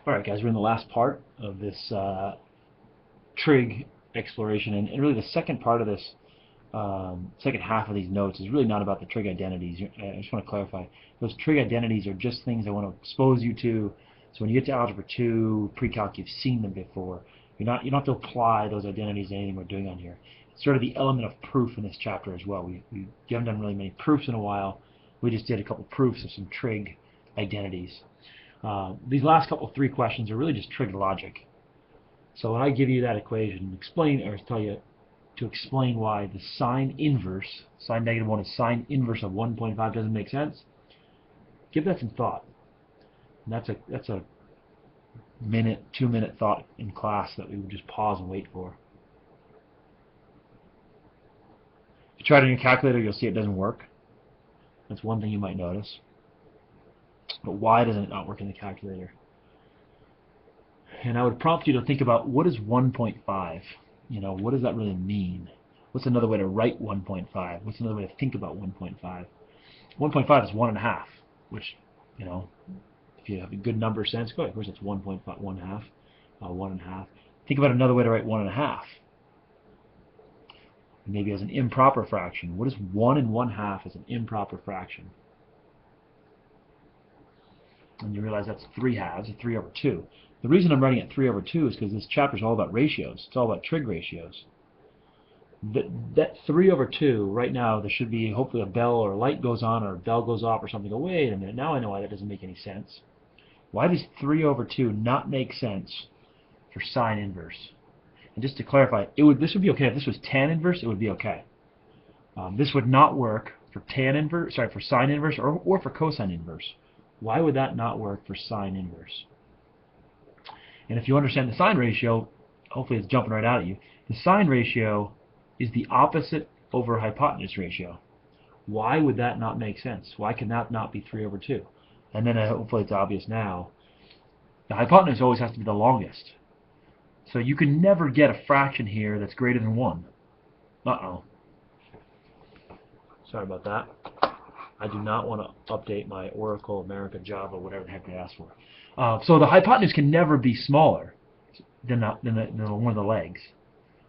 Alright guys, we're in the last part of this trig exploration, and really the second part of this, second half of these notes is really not about the trig identities. I just want to clarify, those trig identities are just things I want to expose you to, so when you get to Algebra 2, Pre-Calc, you've seen them before. You don't have to apply those identities to anything we're doing on here. It's sort of the element of proof in this chapter as well. We haven't done really many proofs in a while. We just did a couple proofs of some trig identities. These last three questions are really just trig logic. So when I give you that equation, tell you to explain why the sine inverse, sine negative 1 is sine inverse of 1.5 doesn't make sense, give that some thought. And that's a minute, 2-minute thought in class that we would just pause and wait for. If you try it on your calculator, you'll see it doesn't work. That's one thing you might notice. But why doesn't it not work in the calculator? And I would prompt you to think about, what is 1.5? What does that really mean? What's another way to write 1.5? What's another way to think about 1.5? 1.5 is 1.5, which, if you have a good number sense, of course it's 1.5, 1.5, 1.5. Think about another way to write 1.5. Maybe as an improper fraction. What is 1 and 1/2 as an improper fraction? And you realize that's 3 halves, a 3 over 2. The reason I'm writing it 3 over 2 is because this chapter is all about ratios. It's all about trig ratios. That 3 over 2, right now, there should be hopefully a bell or a light goes on or a bell goes off or something. Oh, wait a minute, now I know why that doesn't make any sense. Why does 3 over 2 not make sense for sine inverse? And just to clarify, this would be okay. If this was tan inverse, it would be okay. This would not work for for sine inverse or for cosine inverse. Why would that not work for sine inverse? And if you understand the sine ratio, hopefully it's jumping right out at you. The sine ratio is the opposite over hypotenuse ratio. Why would that not make sense? Why can that not be 3 over 2? And then hopefully it's obvious now. The hypotenuse always has to be the longest. So you can never get a fraction here that's greater than 1. Uh-oh. Sorry about that. I do not want to update my Oracle, America, Java, whatever the heck they asked for. So the hypotenuse can never be smaller than one of the legs.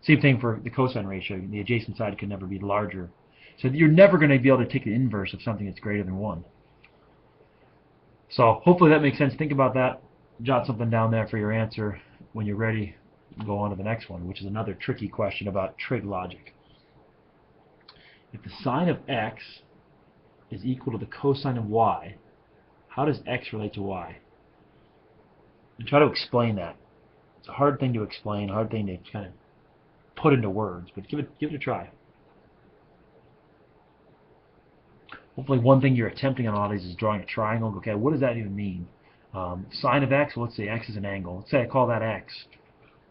Same thing for the cosine ratio. The adjacent side can never be larger. So you're never going to be able to take the inverse of something that's greater than 1. So hopefully that makes sense. Think about that. Jot something down there for your answer. When you're ready, go on to the next one, which is another tricky question about trig logic. If the sine of x is equal to the cosine of y, how does x relate to y? And try to explain that. It's a hard thing to explain, a hard thing to kind of put into words, but give it a try. Hopefully one thing you're attempting on all these is drawing a triangle. Okay, what does that even mean? Sine of x, well, let's say x is an angle. Let's say I call that x.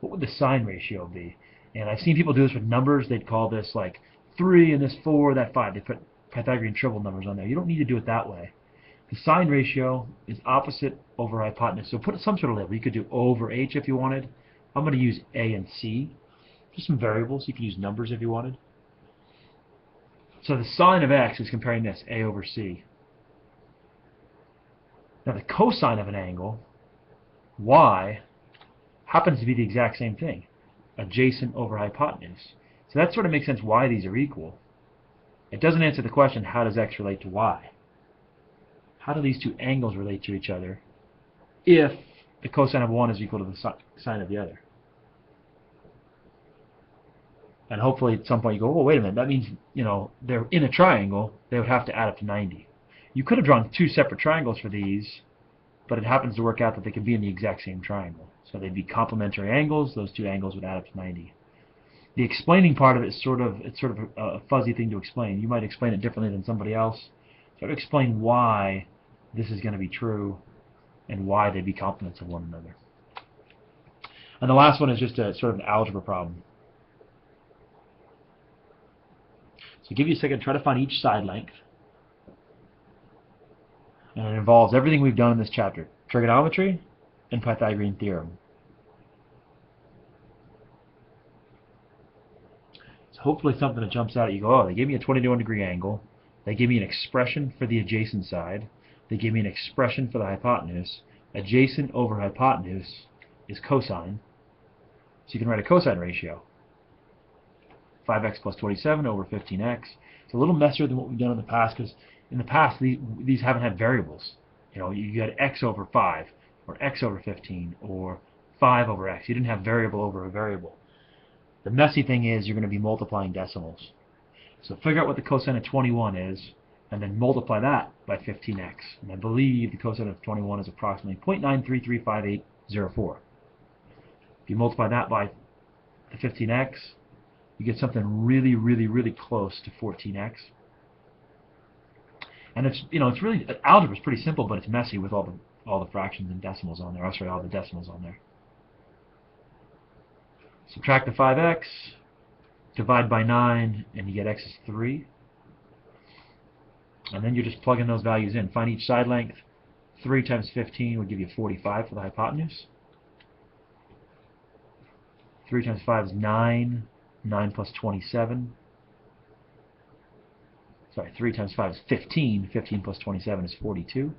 What would the sine ratio be? And I've seen people do this with numbers. They'd call this like 3 and this 4, that 5. They put Pythagorean triple numbers on there. You don't need to do it that way. The sine ratio is opposite over hypotenuse. So put some sort of label. You could do O over H if you wanted. I'm going to use A and C. Just some variables. You can use numbers if you wanted. So the sine of x is comparing this, A over C. Now the cosine of an angle, y, happens to be the exact same thing. Adjacent over hypotenuse. So that sort of makes sense why these are equal. It doesn't answer the question, how does x relate to y? How do these two angles relate to each other if the cosine of one is equal to the sine of the other? And hopefully at some point you go, oh, wait a minute, that means, they're in a triangle, they would have to add up to 90. You could have drawn two separate triangles for these, but it happens to work out that they could be in the exact same triangle. So they'd be complementary angles, those two angles would add up to 90. The explaining part of it is sort of a fuzzy thing to explain. You might explain it differently than somebody else. Try to explain why this is going to be true and why they'd be complements of one another. And the last one is just a sort of an algebra problem. So give you a second, try to find each side length. And it involves everything we've done in this chapter: trigonometry and Pythagorean theorem. So hopefully something that jumps out at you, go, oh, they gave me a 21-degree angle. They gave me an expression for the adjacent side. They gave me an expression for the hypotenuse. adjacent over hypotenuse is cosine. So you can write a cosine ratio. 5x plus 27 over 15x. It's a little messier than what we've done in the past, because in the past these haven't had variables. You know, you got x over 5, or x over 15, or 5 over x. You didn't have variable over a variable. The messy thing is you're going to be multiplying decimals. So figure out what the cosine of 21 is, and then multiply that by 15x. And I believe the cosine of 21 is approximately 0.9335804. If you multiply that by the 15x, you get something really, really, really close to 14x. And it's, you know, it's really, algebra is pretty simple, but it's messy with all the fractions and decimals on there. Oh, sorry, all the decimals on there. Subtract the 5x, divide by 9, and you get x is 3. And then you're just plugging those values in. Find each side length. 3 times 15 would give you 45 for the hypotenuse. 3 times 5 is 9. 9 plus 27. Sorry, 3 times 5 is 15. 15 plus 27 is 42.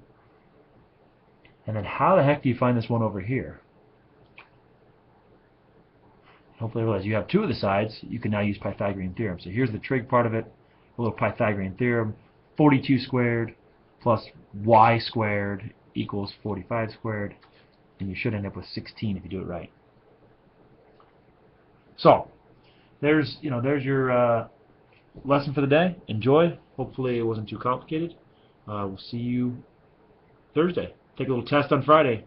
And then how the heck do you find this one over here? Hopefully I realize you have two of the sides. You can now use Pythagorean theorem. So here's the trig part of it. A little Pythagorean theorem. 42 squared plus y squared equals 45 squared. And you should end up with 16 if you do it right. So there's your lesson for the day. Enjoy. Hopefully it wasn't too complicated. We'll see you Thursday. Take a little test on Friday.